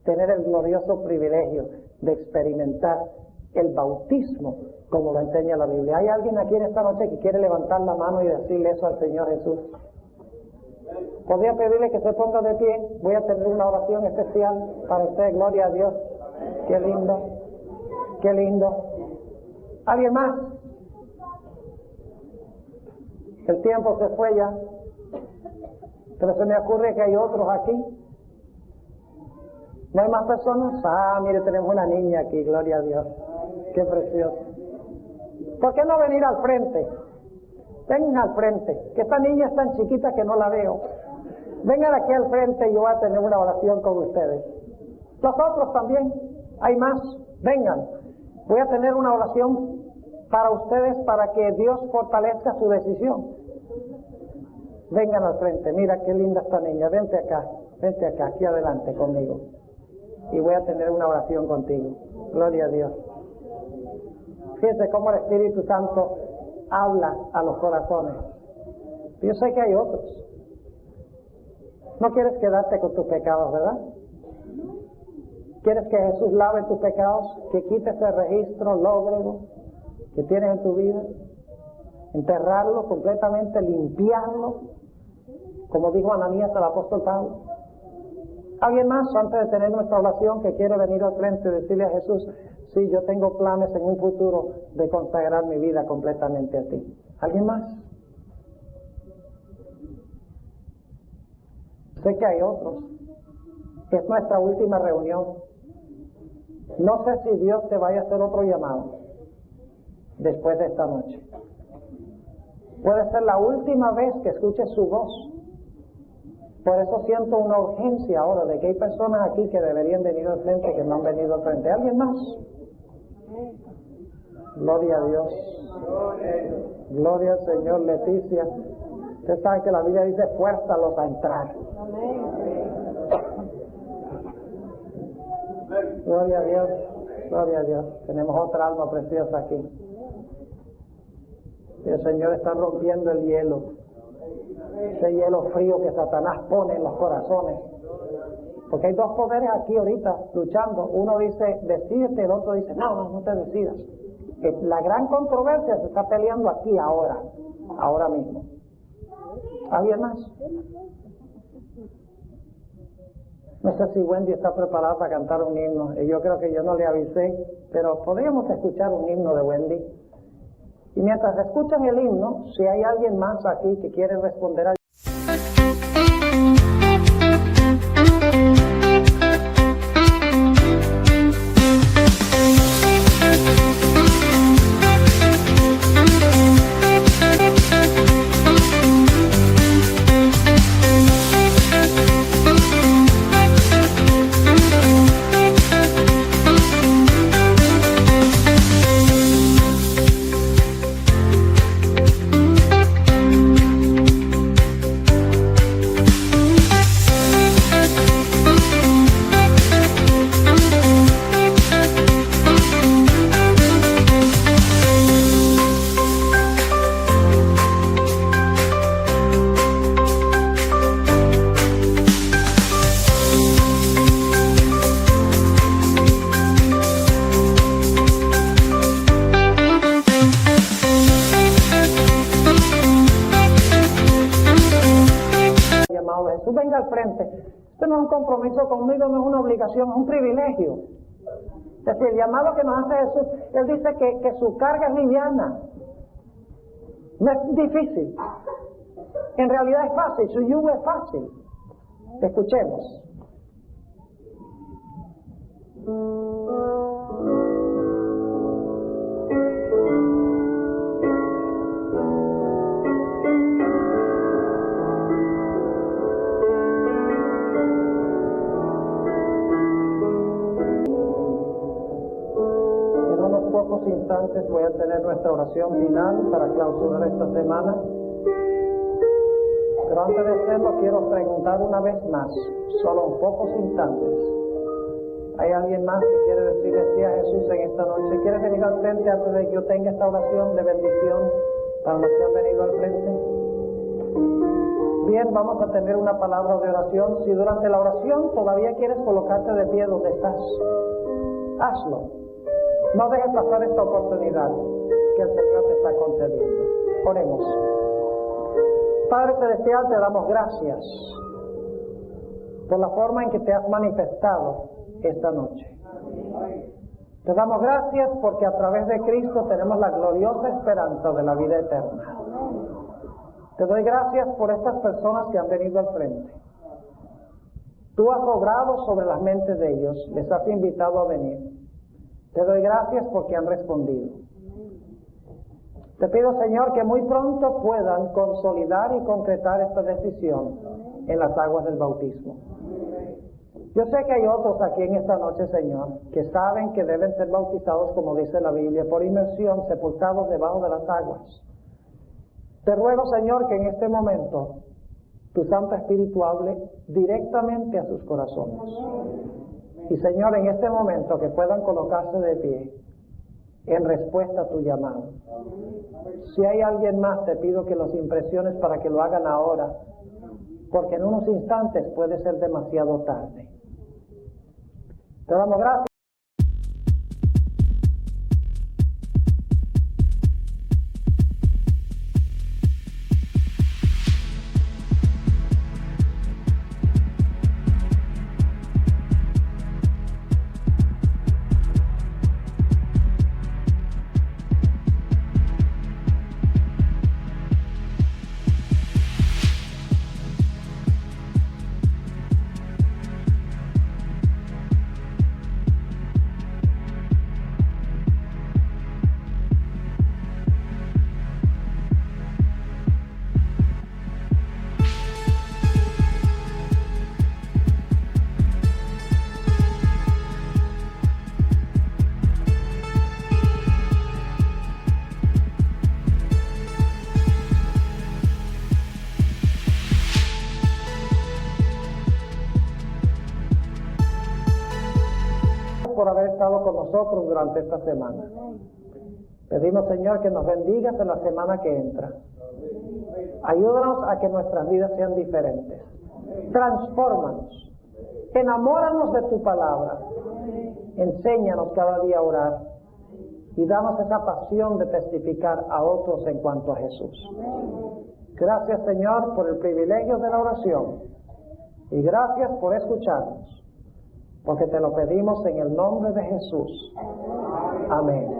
tener el glorioso privilegio de experimentar el bautismo como lo enseña la Biblia. ¿Hay alguien aquí en esta noche que quiere levantar la mano y decirle eso al Señor Jesús? Podría pedirle que se ponga de pie. Voy a tener una oración especial para usted. Gloria a Dios. Qué lindo, qué lindo. ¿Alguien más? El tiempo se fue ya, pero se me ocurre que hay otros aquí. ¿No hay más personas? Ah, mire, tenemos una niña aquí, gloria a Dios. Qué precioso. ¿Por qué no venir al frente? Vengan al frente, que esta niña es tan chiquita que no la veo. Vengan aquí al frente y yo voy a tener una oración con ustedes. Los otros también, hay más, vengan. Voy a tener una oración para ustedes para que Dios fortalezca su decisión. Vengan al frente. Mira qué linda esta niña. Vente acá, aquí adelante conmigo. Y voy a tener una oración contigo. Gloria a Dios. Fíjense cómo el Espíritu Santo habla a los corazones. Yo sé que hay otros. No quieres quedarte con tus pecados, ¿verdad? ¿Quieres que Jesús lave tus pecados? Que quite ese registro lóbrego que tienes en tu vida. Enterrarlo completamente, limpiarlo. Como dijo Ananías al apóstol Pablo. ¿Alguien más, antes de tener nuestra oración, que quiere venir al frente y decirle a Jesús: sí, yo tengo planes en un futuro de consagrar mi vida completamente a ti? ¿Alguien más? Sé que hay otros. Es nuestra última reunión. No sé si Dios te vaya a hacer otro llamado después de esta noche. Puede ser la última vez que escuches su voz. Por eso siento una urgencia ahora de que hay personas aquí que deberían venir al frente que no han venido al frente. ¿Alguien más? Gloria a Dios. Gloria al Señor. Leticia, usted sabe que la Biblia dice: fuérzalos a entrar. Gloria a Dios. Gloria a Dios. Tenemos otra alma preciosa aquí. Y el Señor está rompiendo el hielo. Ese hielo frío que Satanás pone en los corazones. Porque hay dos poderes aquí ahorita luchando. Uno dice: decídete, el otro dice: no te decidas. La gran controversia se está peleando aquí ahora mismo. ¿Alguien más? No sé si Wendy está preparada para cantar un himno. Yo creo que yo no le avisé, pero podríamos escuchar un himno de Wendy. Y mientras escuchan el himno, si hay alguien más aquí que quiere responder al... Jesús, venga al frente. Esto no es un compromiso conmigo, no es una obligación, es un privilegio. Es decir, el llamado que nos hace Jesús, Él dice que su carga es liviana. No es difícil. En realidad es fácil, su yugo es fácil. Escuchemos. Pocos instantes voy a tener nuestra oración final para clausurar esta semana, pero antes de hacerlo quiero preguntar una vez más, solo en pocos instantes: ¿hay alguien más que quiere decirle sí a Jesús en esta noche? ¿Quiere venir al frente antes de que yo tenga esta oración de bendición para los que han venido al frente? Bien, vamos a tener una palabra de oración. Si durante la oración todavía quieres colocarte de pie donde estás, hazlo. No dejes pasar esta oportunidad que el Señor te está concediendo. Oremos. Padre Celestial, te damos gracias por la forma en que te has manifestado esta noche. Te damos gracias porque a través de Cristo tenemos la gloriosa esperanza de la vida eterna. Te doy gracias por estas personas que han venido al frente. Tú has obrado sobre las mentes de ellos, les has invitado a venir. Te doy gracias porque han respondido. Te pido, Señor, que muy pronto puedan consolidar y concretar esta decisión en las aguas del bautismo. Yo sé que hay otros aquí en esta noche, Señor, que saben que deben ser bautizados, como dice la Biblia, por inmersión, sepultados debajo de las aguas. Te ruego, Señor, que en este momento tu Santo Espíritu hable directamente a sus corazones. Y, Señor, en este momento que puedan colocarse de pie en respuesta a tu llamado. Si hay alguien más, te pido que los impresiones para que lo hagan ahora, porque en unos instantes puede ser demasiado tarde. Te damos gracias. Por haber estado con nosotros durante esta semana. Pedimos, Señor, que nos bendigas en la semana que entra. Ayúdanos a que nuestras vidas sean diferentes. Transfórmanos. Enamóranos de tu palabra. Enséñanos cada día a orar. Y danos esa pasión de testificar a otros en cuanto a Jesús. Gracias, Señor, por el privilegio de la oración. Y gracias por escucharnos. Porque te lo pedimos en el nombre de Jesús. Amén.